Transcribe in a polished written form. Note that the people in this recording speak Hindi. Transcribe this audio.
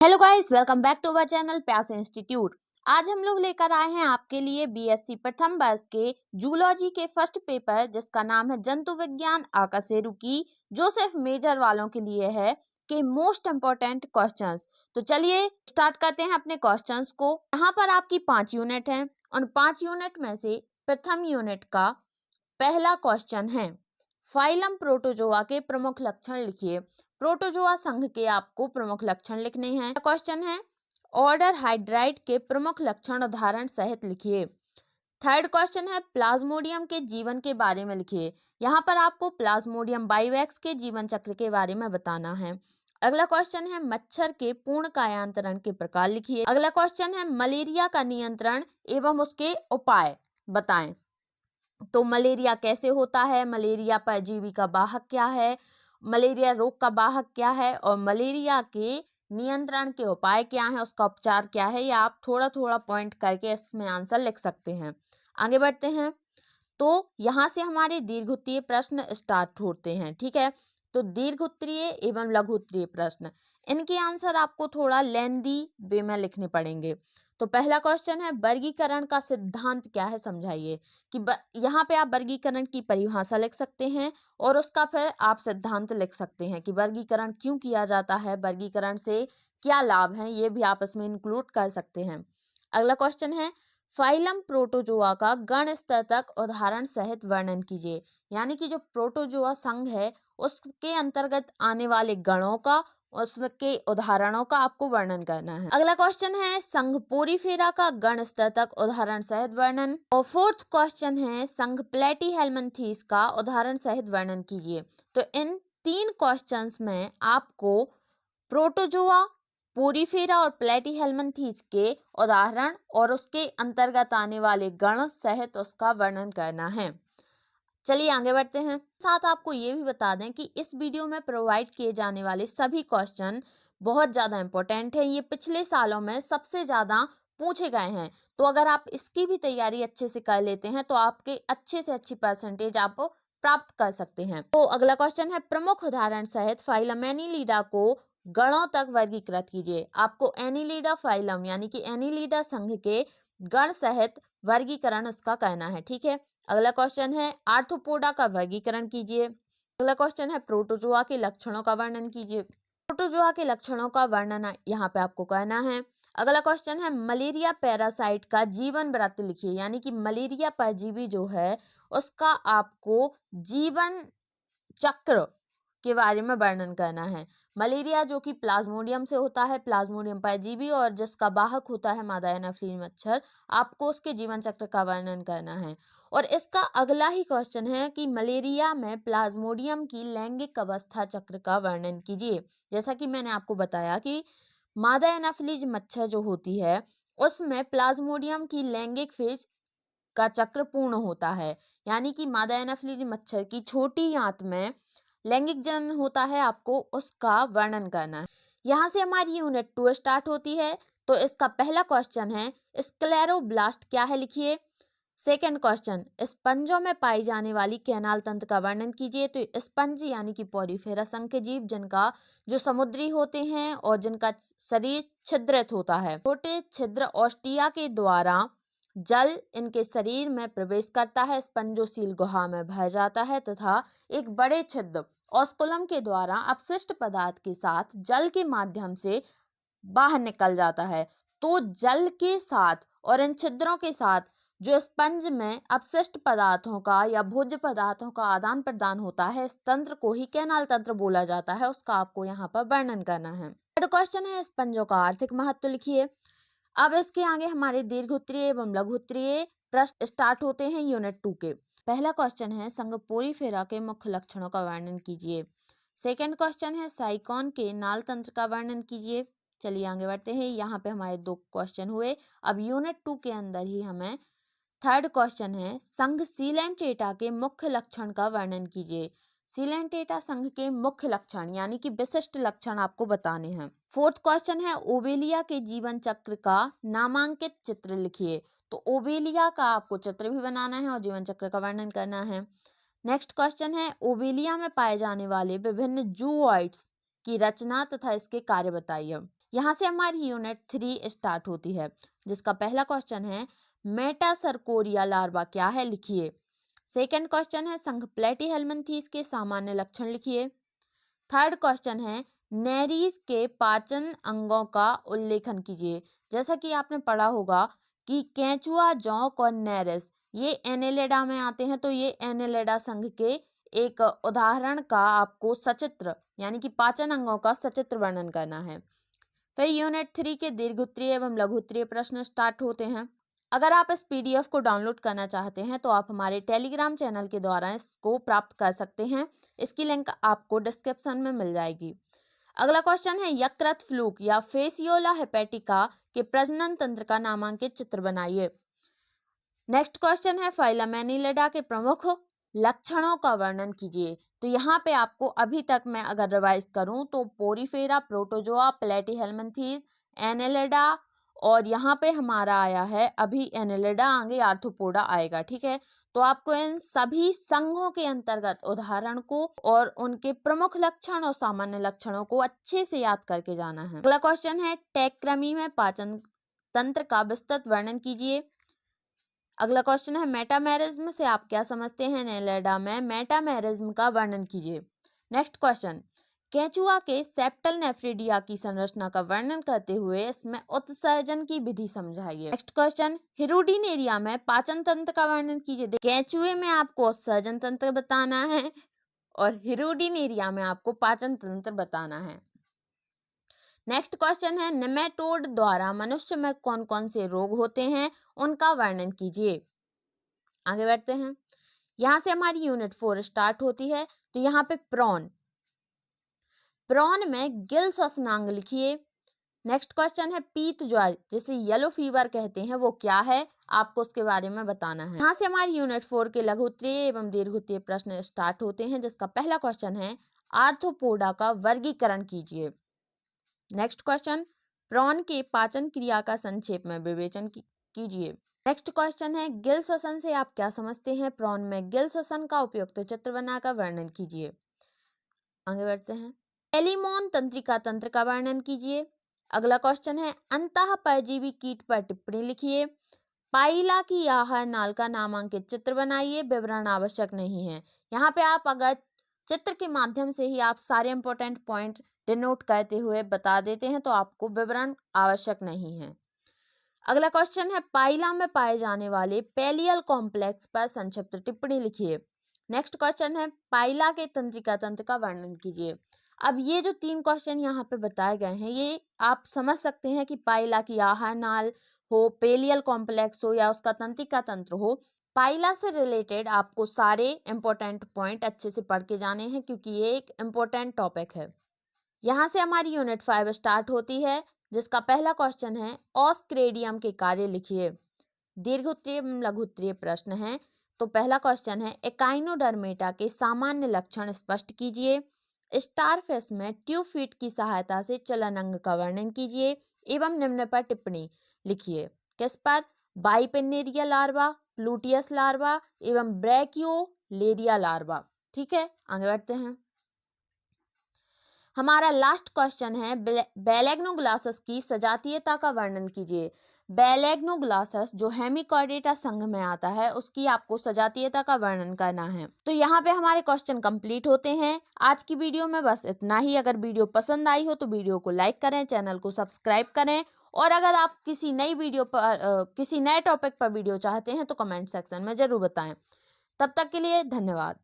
Hello guys, welcome back to our channel Pyaas institute. आज हम लोग लेकर आए हैं आपके लिए बीएससी प्रथम वर्ष के जूलॉजी के फर्स्ट पेपर, जिसका नाम है जंतु विज्ञान आकशेरुकी, जो सिर्फ मेजर वालों के लिए है, के मोस्ट इम्पोर्टेंट क्वेश्चंस। तो चलिए स्टार्ट करते हैं अपने क्वेश्चंस को। यहाँ पर आपकी 5 यूनिट हैं। उन 5 यूनिट में से प्रथम यूनिट का पहला क्वेश्चन है, फाइलम प्रोटोजोआ के प्रमुख लक्षण लिखिए। प्रोटोजोआ संघ के आपको प्रमुख लक्षण लिखने हैं। क्वेश्चन है, ऑर्डर हाइड्राइड के प्रमुख लक्षण उदाहरण सहित लिखिए। थर्ड क्वेश्चन है, प्लाज्मोडियम के जीवन के बारे में लिखिए। यहाँ पर आपको प्लाज्मोडियम बाइवैक्स के जीवन चक्र के बारे में बताना है। अगला क्वेश्चन है, मच्छर के पूर्ण कायांतरण के प्रकार लिखिए। अगला क्वेश्चन है, मलेरिया का नियंत्रण एवं उसके उपाय बताएं। तो मलेरिया कैसे होता है, मलेरिया परजीवी का वाहक क्या है, मलेरिया रोग का वाहक क्या है, और मलेरिया के नियंत्रण के उपाय क्या है, उसका उपचार क्या है, या आप थोड़ा थोड़ा पॉइंट करके इसमें आंसर लिख सकते हैं। आगे बढ़ते हैं। तो यहाँ से हमारे दीर्घोत्तरीय प्रश्न स्टार्ट होते हैं। ठीक है, तो दीर्घोत्तरीय एवं लघुत्तरीय प्रश्न, इनके आंसर आपको थोड़ा लेंदी वे में लिखने पड़ेंगे। तो पहला क्वेश्चन है, वर्गीकरण का सिद्धांत क्या है, समझाइए। कि यहाँ पे आप वर्गीकरण की परिभाषा लिख सकते हैं और उसका फिर आप सिद्धांत लिख सकते हैं कि वर्गीकरण क्यों किया जाता है, वर्गीकरण से क्या लाभ है, ये भी आप इसमें इंक्लूड कर सकते हैं। अगला क्वेश्चन है, फाइलम प्रोटोजोआ का गण स्तर तक उदाहरण सहित वर्णन कीजिए। यानी कि जो प्रोटोजोआ संघ है उसके अंतर्गत आने वाले गणों का, उसके उदाहरणों का आपको वर्णन करना है। अगला क्वेश्चन है, संघ पोरीफेरा का गण स्तर तक उदाहरण सहित वर्णन। और फोर्थ क्वेश्चन है, संघ प्लेटीहेल्मिन्थीस का उदाहरण सहित वर्णन कीजिए। तो इन 3 क्वेश्चंस में आपको प्रोटोजोआ, पोरीफेरा और प्लेटीहेल्मिन्थीस के उदाहरण और उसके अंतर्गत आने वाले गण सहित उसका वर्णन करना है। चलिए आगे बढ़ते हैं। साथ आपको ये भी बता दें कि इस वीडियो में प्रोवाइड किए जाने वाले सभी क्वेश्चन बहुत ज़्यादा इम्पोर्टेंट है। ये पिछले सालों में सबसे ज़्यादा पूछे गए हैं। तो अगर आप इसकी भी तैयारी अच्छे से कर लेते हैं तो आपके अच्छे से अच्छी परसेंटेज आप प्राप्त कर सकते हैं। तो अगला क्वेश्चन है, प्रमुख उदाहरण सहित फाइलम एनीलिडा को गणों तक वर्गीकृत कीजिए। आपको एनीलिडा फाइलम यानी कि एनीलिडा संघ के गण सहित वर्गीकरण इसका करना है। ठीक है, अगला क्वेश्चन है, आर्थ्रोपोडा का वर्गीकरण कीजिए। अगला क्वेश्चन है, प्रोटोजोआ के लक्षणों का वर्णन कीजिए। प्रोटोजोआ के लक्षणों का वर्णन यहाँ पे आपको करना है। अगला क्वेश्चन है, मलेरिया पैरासाइट का जीवन वृत्त लिखिए। यानी कि मलेरिया परजीवी जो है उसका आपको जीवन चक्र के बारे में वर्णन करना है। मलेरिया जो कि प्लाज्मोडियम से होता है, प्लाज्मोडियम परजीवी, और जिसका वाहक होता है मादा एनाफिलीज मच्छर, आपको उसके जीवन चक्र का वर्णन करना है। और इसका अगला ही क्वेश्चन है कि मलेरिया में प्लाज्मोडियम की लैंगिक अवस्था चक्र का वर्णन कीजिए। जैसा कि मैंने आपको बताया कि मादा एनाफिलीज मच्छर जो होती है उसमें प्लाज्मोडियम की लैंगिक फेज का चक्र पूर्ण होता है। यानी कि मादा एनाफिलीज मच्छर की छोटी आंत में लैंगिक जनन होता है, आपको उसका वर्णन करना है। यहाँ से हमारी यूनिट 2 स्टार्ट होती है। तो इसका पहला क्वेश्चन है, स्क्लेरोब्लास्ट क्या है, लिखिए। सेकंड क्वेश्चन, स्पंजों में पाई जाने वाली कैनाल तंत्र का वर्णन कीजिए। तो स्पंज यानी कि पोरीफेरा संघ के जीव, जिनका जो समुद्री होते हैं और जिनका शरीर छिद्रित होता है। छोटे छिद्र ऑस्टिया के द्वारा जल इनके शरीर में प्रवेश करता है, स्पंजोसील गुहा में भर जाता है तथा एक बड़े छिद्र ऑस्कुलम के द्वारा अपशिष्ट पदार्थ के साथ जल के माध्यम से बाहर निकल जाता है। तो जल के साथ और इन छिद्रों के साथ जो स्पंज में अपशिष्ट पदार्थों का या भोज्य पदार्थों का आदान प्रदान होता है, इस तंत्र को ही कैनाल तंत्र बोला जाता है। उसका आपको यहाँ पर वर्णन करना है। थर्ड क्वेश्चन है, स्पंजों का आर्थिक महत्व लिखिए। अब इसके आगे हमारे दीर्घोत्तरीय एवं लघुत्तरीय प्रश्न स्टार्ट होते हैं यूनिट 2 के। पहला क्वेश्चन है, संघ पोरीफेरा के मुख्य लक्षणों का वर्णन कीजिए। सेकंड क्वेश्चन है, साइकोन के नाल तंत्र का वर्णन कीजिए। चलिए आगे बढ़ते हैं। यहाँ पे हमारे 2 क्वेश्चन हुए। अब यूनिट 2 के अंदर ही हमें थर्ड क्वेश्चन है, संघ सीलेंटेटा के मुख्य लक्षण का वर्णन कीजिए। सीलेंटेटा संघ के मुख्य लक्षण यानी कि विशिष्ट लक्षण आपको बताने हैं। फोर्थ क्वेश्चन है, ओबेलिया के जीवन चक्र का नामांकित चित्र लिखिए। तो ओबेलिया का आपको चित्र भी बनाना है और जीवन चक्र का वर्णन करना है। नेक्स्ट क्वेश्चन है, ओबेलिया में पाए जाने वाले विभिन्न जूओइड्स की रचना तथा इसके कार्य बताइए। यहाँ से हमारी यूनिट 3 स्टार्ट होती है, जिसका पहला क्वेश्चन है मेटासर्कोरिया लार्वा क्या है, लिखिए। सेकंड क्वेश्चन है संघ प्लेटीहेल्मिन्थेस के सामान्य लक्षण लिखिए। थर्ड क्वेश्चन है नेरीज के पाचन अंगों का उल्लेखन कीजिए। जैसा कि आपने पढ़ा होगा कि केंचुआ, जौंक और नेरिस ये एनेलिडा में आते हैं, तो ये एनेलिडा संघ के एक उदाहरण का आपको सचित्र यानी कि पाचन अंगों का सचित्र वर्णन करना है। फिर यूनिट 3 के दीर्घोत्तरीय एवं लघुत्तरीय प्रश्न स्टार्ट होते हैं। अगर आप इस पीडीएफ को डाउनलोड करना चाहते हैं तो आप हमारे टेलीग्राम चैनल के द्वारा इसको प्राप्त कर सकते हैं। इसकी लिंक आपको डिस्क्रिप्शन में मिल जाएगी। अगला क्वेश्चन है यकृत फ्लूक या फेसियोला हेपेटिका के प्रजनन तंत्र का नामांकित चित्र बनाइए। नेक्स्ट क्वेश्चन है फाइलम एनिलिडा के प्रमुख लक्षणों का वर्णन कीजिए। तो यहाँ पे आपको अभी तक मैं अगर रिवाइज करूं तो पोरीफेरा, प्रोटोजोआ, प्लेटीहेल्मिन्थेस, एनेलिडा और यहाँ पे हमारा आया है अभी एनेलिडा, आगे आर्थ्रोपोडा आएगा। ठीक है, तो आपको इन सभी संघों के अंतर्गत उदाहरण को और उनके प्रमुख लक्षण और सामान्य लक्षणों को अच्छे से याद करके जाना है। अगला क्वेश्चन है टैक्क्रमी में पाचन तंत्र का विस्तृत वर्णन कीजिए। अगला क्वेश्चन है मेटामेरिज्म से आप क्या समझते हैं, एनेलिडा में मेटामेरिज्म का वर्णन कीजिए। नेक्स्ट क्वेश्चन केंचुआ के सेप्टल नेफ्रिडिया की संरचना का वर्णन करते हुए इसमें उत्सर्जन की विधि समझाइए। नेक्स्ट क्वेश्चन हिरुडिनेरिया में पाचन तंत्र का वर्णन कीजिए। केंचुए में आपको उत्सर्जन तंत्र बताना है और हिरुडिनेरिया में आपको पाचन तंत्र बताना है। नेक्स्ट क्वेश्चन है नेमेटोड द्वारा मनुष्य में कौन कौन से रोग होते हैं, उनका वर्णन कीजिए। आगे बढ़ते हैं। यहाँ से हमारी यूनिट 4 स्टार्ट होती है। तो यहाँ पे प्रॉन में गिल श्वसनांग लिखिए। नेक्स्ट क्वेश्चन है पीत ज्वर जिसे येलो फीवर कहते हैं वो क्या है, आपको उसके बारे में बताना है। यहाँ से हमारी यूनिट 4 के लघुत्तरीय एवं दीर्घोत्तरीय प्रश्न स्टार्ट होते हैं, जिसका पहला क्वेश्चन है आर्थ्रोपोडा का वर्गीकरण कीजिए। नेक्स्ट क्वेश्चन प्रॉन के पाचन क्रिया का संक्षेप में विवेचन कीजिए। नेक्स्ट क्वेश्चन है गिल श्वसन से आप क्या समझते हैं, प्रॉन में गिल श्वसन का उपयुक्त चित्र बनाकर वर्णन कीजिए। आगे बढ़ते हैं। एलिमोन तंत्रिका तंत्र का वर्णन कीजिए। अगला क्वेश्चन है अंतः परजीवी कीट पर टिप्पणी लिखिए। पाइला की आहार नाल का नामांकित चित्र बनाइए, विवरण आवश्यक नहीं है। यहाँ पे आप अगर चित्र के माध्यम से ही आप सारे इंपॉर्टेंट पॉइंट डिनोट करते हुए बता देते हैं तो आपको विवरण आवश्यक नहीं है। अगला क्वेश्चन है पाइला में पाए जाने वाले पेलियल कॉम्प्लेक्स पर संक्षिप्त टिप्पणी लिखिए। नेक्स्ट क्वेश्चन है पाइला के तंत्रिका तंत्र का वर्णन कीजिए। अब ये जो 3 क्वेश्चन यहाँ पे बताए गए हैं ये आप समझ सकते हैं कि पाइला की आहार नाल हो, पेलियल कॉम्प्लेक्स हो या उसका तंत्रिका तंत्र हो, पाइला से रिलेटेड आपको सारे इंपॉर्टेंट पॉइंट अच्छे से पढ़ के जाने हैं क्योंकि ये एक इम्पोर्टेंट टॉपिक है। यहाँ से हमारी यूनिट 5 स्टार्ट होती है, जिसका पहला क्वेश्चन है ऑस्क्रेडियम के कार्य लिखिए। दीर्घोत्तरीय लघुत्तरीय प्रश्न है। तो पहला क्वेश्चन है एकाइनोडर्मेटा के सामान्य लक्षण स्पष्ट कीजिए। स्टारफिश में ट्यूब फीट की सहायता से चलन अंग का वर्णन कीजिए एवं निम्न पर टिप्पणी लिखिए। किस पर, बाइपिनेरिया लार्वा, प्लूटियस लार्वा एवं ब्रैकियोलेरिया लार्वा। ठीक है, आगे बढ़ते हैं। हमारा लास्ट क्वेश्चन है बेलेग्नोग्लासस की सजातीयता का वर्णन कीजिए। बेलेग्नोग्लासस जो हेमिकॉर्डेटा संघ में आता है उसकी आपको सजातीयता का वर्णन करना है। तो यहाँ पे हमारे क्वेश्चन कंप्लीट होते हैं। आज की वीडियो में बस इतना ही। अगर वीडियो पसंद आई हो तो वीडियो को लाइक करें, चैनल को सब्सक्राइब करें और अगर आप किसी नई वीडियो पर किसी नए टॉपिक पर वीडियो चाहते हैं तो कमेंट सेक्शन में जरूर बताएं। तब तक के लिए धन्यवाद।